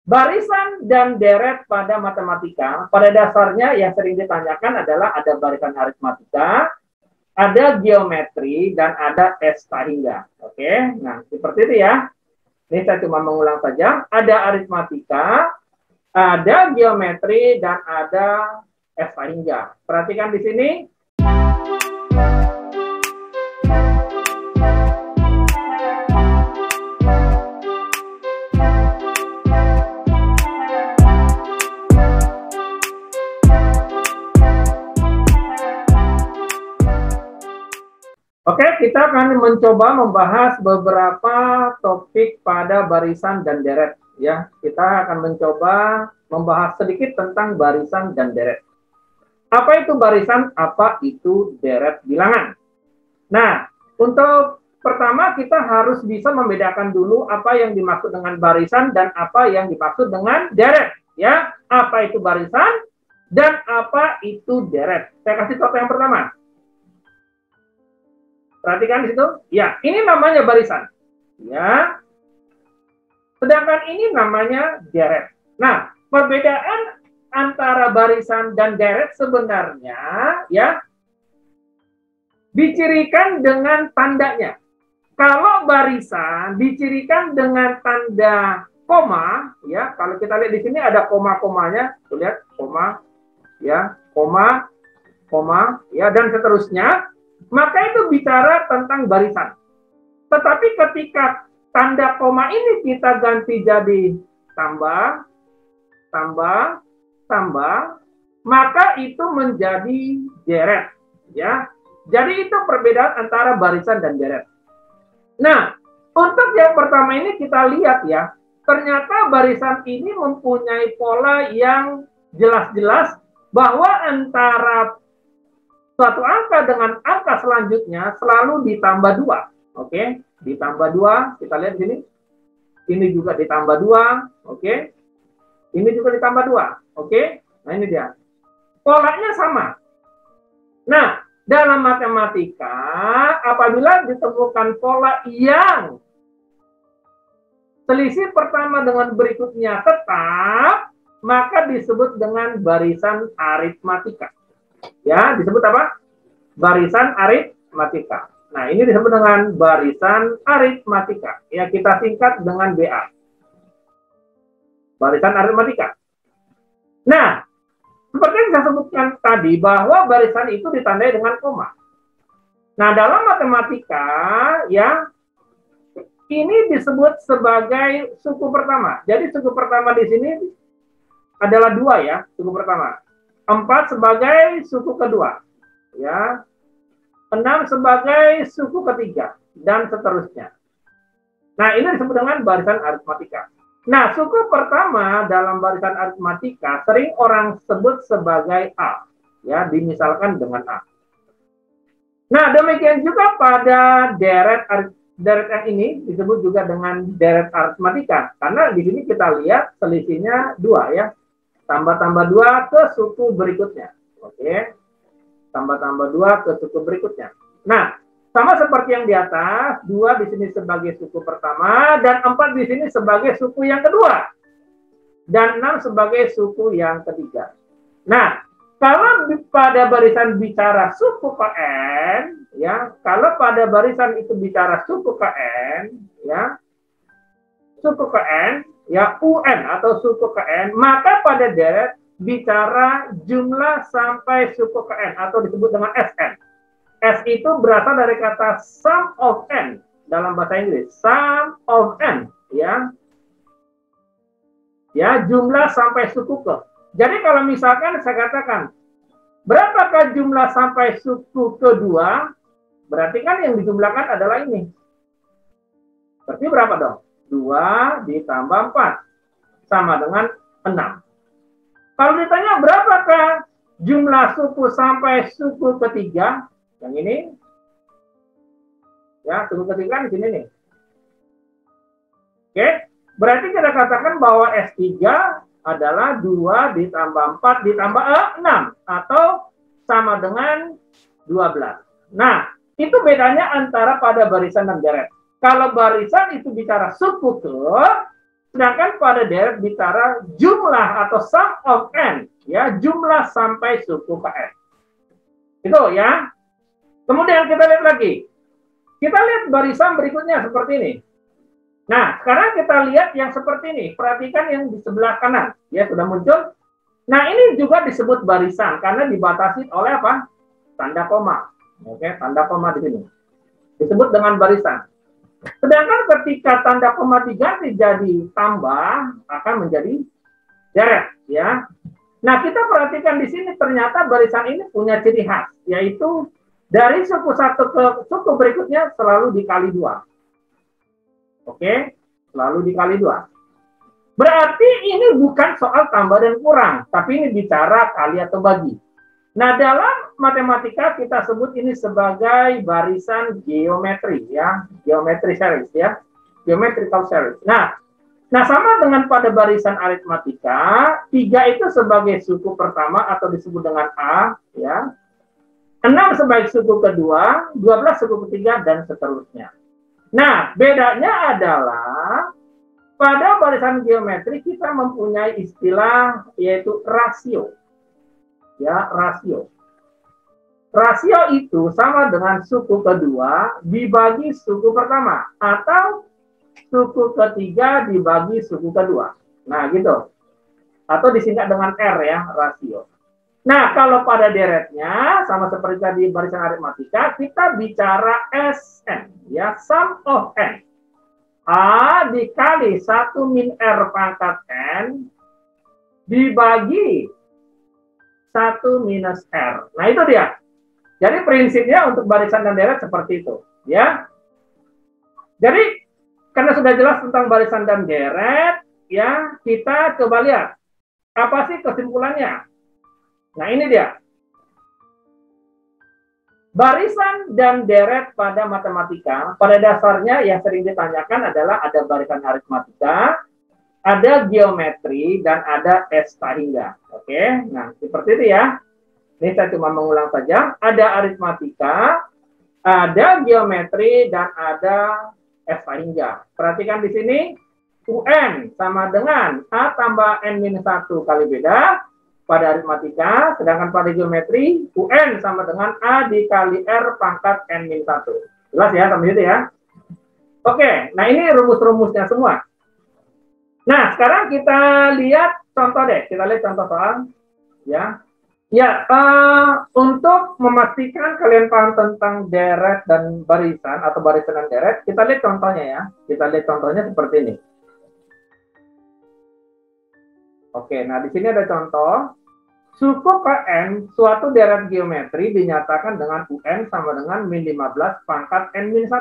Barisan dan deret pada matematika, pada dasarnya yang sering ditanyakan adalah ada barisan aritmatika, ada geometri, dan ada esta hingga. Oke, nah seperti itu ya. Ini saya cuma mengulang saja. Ada aritmatika, ada geometri, dan ada esta hingga. Perhatikan di sini. Oke, kita akan mencoba membahas beberapa topik pada barisan dan deret. Ya, kita akan mencoba membahas sedikit tentang barisan dan deret. Apa itu barisan? Apa itu deret bilangan? Nah, untuk pertama kita harus bisa membedakan dulu apa yang dimaksud dengan barisan dan apa yang dimaksud dengan deret. Ya, apa itu barisan dan apa itu deret? Saya kasih contoh yang pertama. Perhatikan di situ. Ya, ini namanya barisan. Ya. Sedangkan ini namanya deret. Nah, perbedaan antara barisan dan deret sebenarnya ya dicirikan dengan tandanya. Kalau barisan dicirikan dengan tanda koma, ya, kalau kita lihat di sini ada koma-komanya, tuh lihat koma, ya, koma, ya, dan seterusnya. Maka itu bicara tentang barisan. Tetapi ketika tanda koma ini kita ganti jadi tambah, maka itu menjadi deret. Ya. Jadi itu perbedaan antara barisan dan deret. Nah, untuk yang pertama ini kita lihat ya, ternyata barisan ini mempunyai pola yang jelas-jelas bahwa antara suatu angka dengan angka selanjutnya selalu ditambah 2. Oke, ditambah 2. Kita lihat di sini. Ini juga ditambah 2. Oke. Ini juga ditambah 2. Oke. Nah, ini dia. Polanya sama. Nah, dalam matematika, apabila ditemukan pola yang selisih pertama dengan berikutnya tetap, maka disebut dengan barisan aritmatika. Ya, disebut apa? Barisan aritmatika. Nah, ini disebut dengan barisan aritmatika. Ya, kita singkat dengan BA. Barisan aritmatika. Nah, seperti yang saya sebutkan tadi, bahwa barisan itu ditandai dengan koma. Nah, dalam matematika, ya, ini disebut sebagai suku pertama. Jadi, suku pertama di sini adalah 2 ya, suku pertama. 4 sebagai suku kedua, ya, 6 sebagai suku ketiga, dan seterusnya. Nah, ini disebut dengan barisan aritmatika. Nah, suku pertama dalam barisan aritmatika sering orang sebut sebagai A, ya, dimisalkan dengan A. Nah, demikian juga pada deret yang ini disebut juga dengan deret aritmatika, karena di sini kita lihat selisihnya 2 ya. Tambah-tambah 2 ke suku berikutnya. Oke. Tambah-tambah 2 ke suku berikutnya. Nah, sama seperti yang di atas, 2 di sini sebagai suku pertama, dan 4 di sini sebagai suku yang kedua. Dan 6 sebagai suku yang ketiga. Nah, kalau pada barisan bicara suku Kn, ya, kalau pada barisan itu bicara suku Kn, ya, suku Kn, ya, UN atau suku Kn, maka pada deret bicara jumlah sampai suku Kn atau disebut dengan Sn. S itu berasal dari kata sum of n dalam bahasa Inggris. Sum of n, ya. Ya, jumlah sampai suku ke. Jadi kalau misalkan saya katakan, berapakah jumlah sampai suku kedua? Berarti kan yang dijumlahkan adalah ini. Berarti berapa dong? 2 ditambah 4 sama dengan 6. Kalau ditanya berapakah jumlah suku sampai suku ketiga, yang ini, ya, suku ketiga di sini nih. Oke, berarti kita katakan bahwa S3 adalah 2 ditambah 4 ditambah 6 atau sama dengan 12. Nah, itu bedanya antara pada barisan dan deret. Kalau barisan itu bicara suku ke, Sedangkan pada deret bicara jumlah atau sum of n, ya, jumlah sampai suku ke n. Itu ya. Kemudian kita lihat lagi. Kita lihat barisan berikutnya seperti ini. Nah, sekarang kita lihat yang seperti ini. Perhatikan yang di sebelah kanan. Ya, sudah muncul. Nah, ini juga disebut barisan karena dibatasi oleh apa? Tanda koma. Oke, tanda koma di sini. Disebut dengan barisan. Sedangkan ketika tanda koma diganti jadi tambah, akan menjadi deret, ya. Nah, kita perhatikan di sini ternyata barisan ini punya ciri khas, yaitu dari suku satu ke suku berikutnya selalu dikali 2. Oke, selalu dikali 2. Berarti ini bukan soal tambah dan kurang, tapi ini bicara kali atau bagi. Nah, dalam matematika kita sebut ini sebagai barisan geometri, ya, geometri series, ya, geometrical series. Nah, sama dengan pada barisan aritmatika, 3 itu sebagai suku pertama atau disebut dengan A, ya, 6 sebagai suku kedua, 12 suku ketiga, dan seterusnya. Nah, bedanya adalah pada barisan geometri kita mempunyai istilah yaitu rasio. Ya, rasio. Rasio itu sama dengan suku kedua dibagi suku pertama atau suku ketiga dibagi suku kedua. Nah, gitu. Atau disingkat dengan R, ya, rasio. Nah, kalau pada deretnya sama seperti tadi barisan aritmatika, kita bicara SN, ya, sum of n. A dikali 1 min R pangkat N dibagi 1 minus R. Nah, itu dia. Jadi prinsipnya untuk barisan dan deret seperti itu, ya. Jadi karena sudah jelas tentang barisan dan deret, ya, kita coba lihat apa sih kesimpulannya. Nah, ini dia. Barisan dan deret pada matematika, pada dasarnya yang sering ditanyakan adalah ada barisan aritmatika, ada geometri, dan ada esta hingga. Oke, nah seperti itu ya. Ini saya cuma mengulang saja. Ada aritmatika, ada geometri, dan ada esta hingga. Perhatikan di sini, UN sama dengan A tambah N-1 kali beda pada aritmatika, sedangkan pada geometri, UN sama dengan A dikali R pangkat N-1. Jelas ya, sampai situ ya? Oke, nah ini rumus-rumusnya semua. Nah, sekarang kita lihat contoh deh. Kita lihat contoh soal, ya. Ya, untuk memastikan kalian paham tentang deret dan barisan, atau barisan dan deret, kita lihat contohnya ya. Kita lihat contohnya seperti ini. Oke, nah di sini ada contoh. Suku Kn suatu deret geometri dinyatakan dengan UN sama dengan min 15 pangkat N-1.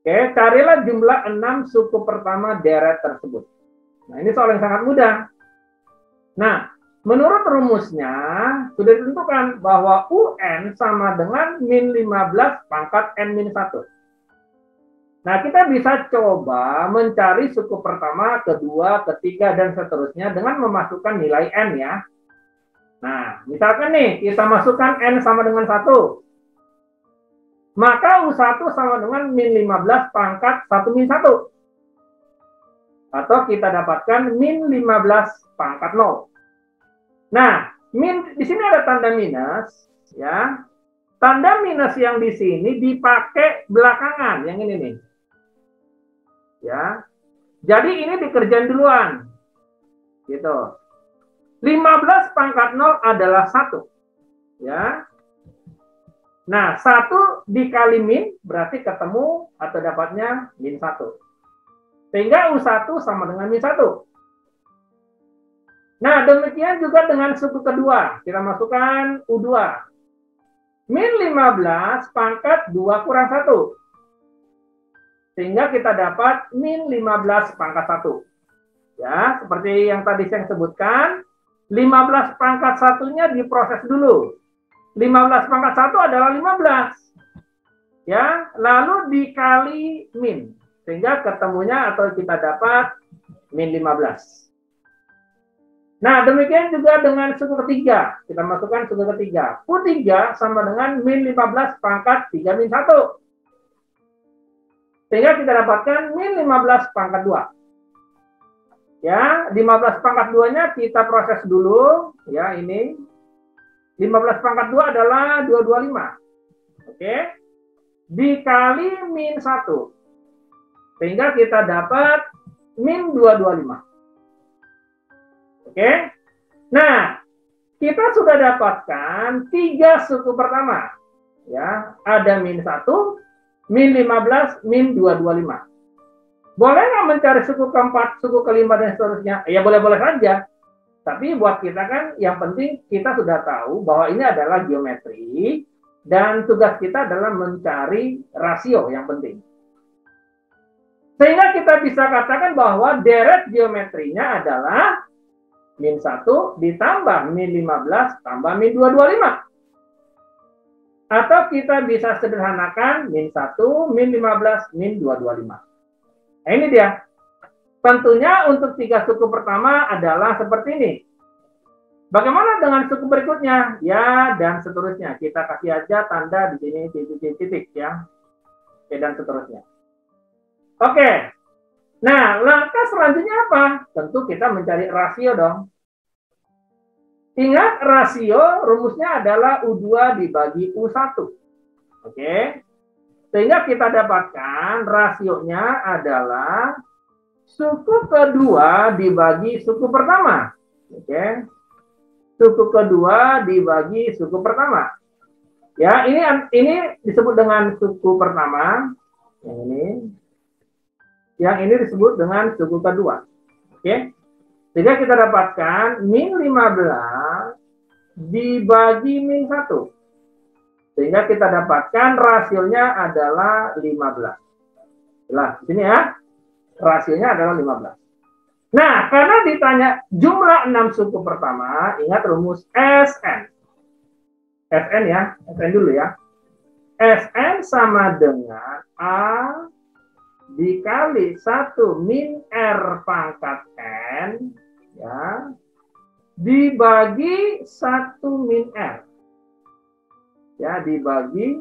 Oke, carilah jumlah 6 suku pertama deret tersebut. Nah, ini soal yang sangat mudah. Nah, menurut rumusnya sudah ditentukan bahwa UN sama dengan min 15 pangkat N-1. Nah, kita bisa coba mencari suku pertama, kedua, ketiga, dan seterusnya dengan memasukkan nilai N ya. Nah, misalkan nih, kita masukkan N sama dengan 1. Maka U1 sama dengan min 15 pangkat 1 min 1. Atau kita dapatkan min 15 pangkat 0. Nah, di sini ada tanda minus, ya. Tanda minus yang di sini dipakai belakangan, yang ini nih. Ya, jadi ini dikerjain duluan, gitu. 15 pangkat 0 adalah 1, ya. Nah, 1 dikali min berarti ketemu atau dapatnya min 1. Sehingga U1 sama dengan min 1. Nah, demikian juga dengan suku kedua. Kita masukkan U2. Min 15 pangkat 2 kurang 1. Sehingga kita dapat min 15 pangkat 1. Ya, seperti yang tadi saya sebutkan, 15 pangkat 1-nya diproses dulu. 15 pangkat 1 adalah 15. Ya, lalu dikali min. Sehingga ketemunya atau kita dapat min 15. Nah, demikian juga dengan suku ketiga. Kita masukkan suku ketiga. U3 sama dengan min 15 pangkat 3 min 1. Sehingga kita dapatkan min 15 pangkat 2. Ya, 15 pangkat 2-nya kita proses dulu. Ya, ini. 15 pangkat 2 adalah 225. Oke. Dikali min 1. Sehingga kita dapat min 225. Oke. Nah, kita sudah dapatkan 3 suku pertama. Ya, ada min 1, min 15, min 225. Boleh nggak mencari suku keempat, suku kelima, dan seterusnya? Ya boleh-boleh saja. Tapi buat kita kan yang penting kita sudah tahu bahwa ini adalah geometri dan tugas kita adalah mencari rasio yang penting. Sehingga kita bisa katakan bahwa deret geometrinya adalah min 1 ditambah min 15 tambah min 225. Atau kita bisa sederhanakan min 1, min 15, min 225. Nah, ini dia. Tentunya untuk 3 suku pertama adalah seperti ini. Bagaimana dengan suku berikutnya? Ya, dan seterusnya. Kita kasih aja tanda di sini titik-titik ya. Oke, dan seterusnya. Oke. Nah, langkah selanjutnya apa? Tentu kita mencari rasio dong. Ingat, rasio rumusnya adalah U2 dibagi U1. Oke. Sehingga kita dapatkan rasionya adalah suku kedua dibagi suku pertama. Oke. Suku kedua dibagi suku pertama. Ya, ini disebut dengan suku pertama. Yang ini. Yang ini disebut dengan suku kedua. Oke. Sehingga kita dapatkan min 15 dibagi min 1. Sehingga kita dapatkan rasionya adalah 15. Jelas, di sini ya. Rasionya adalah 15. Nah, karena ditanya jumlah 6 suku pertama, ingat rumus SN. SN ya, SN dulu ya. SN sama dengan A dikali 1 min R pangkat N, ya, dibagi 1 min R. Ya, dibagi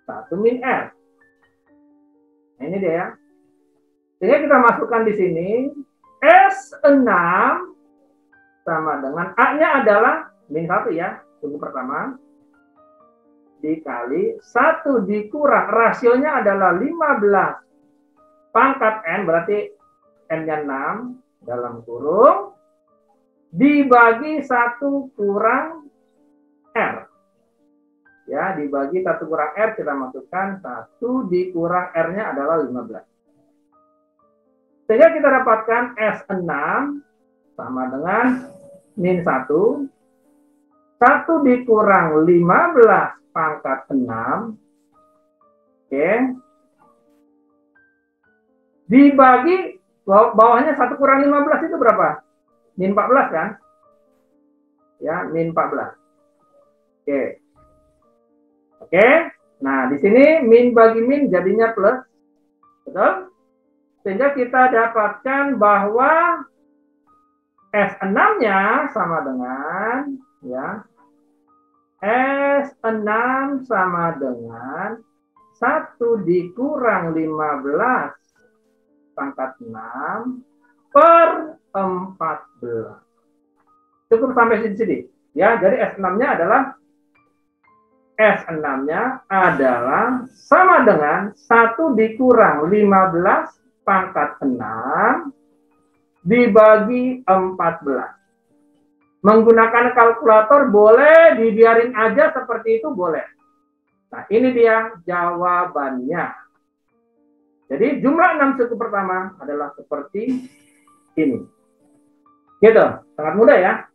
1 min R. Nah, ini dia ya. Jadi kita masukkan di sini S6 sama dengan A-nya adalah min 1 ya, suku pertama. Dikali 1 dikurang, rasionya adalah 15 pangkat N, berarti N-nya 6 dalam kurung, dibagi 1 kurang R. Ya, dibagi 1 kurang R, kita masukkan 1 dikurang R-nya adalah 15. Sehingga kita dapatkan S6 sama dengan min 1. 1 dikurang 15 pangkat 6. Oke. Dibagi, bawahnya 1 kurang 15 itu berapa? Min 14 kan? Ya, min 14. Oke. Oke, nah di sini min bagi min jadinya plus, betul? Sehingga kita dapatkan bahwa S6-nya sama dengan, ya, S6 sama dengan 1 dikurang 15 pangkat 6 per 14. Cukup sampai sini. Ya, jadi S6-nya adalah S6-nya adalah sama dengan 1 dikurang 15 pangkat 6 dibagi 14. Menggunakan kalkulator boleh, dibiarin aja seperti itu boleh. Nah, ini dia jawabannya. Jadi jumlah 6 suku pertama adalah seperti ini. Gitu, sangat mudah ya.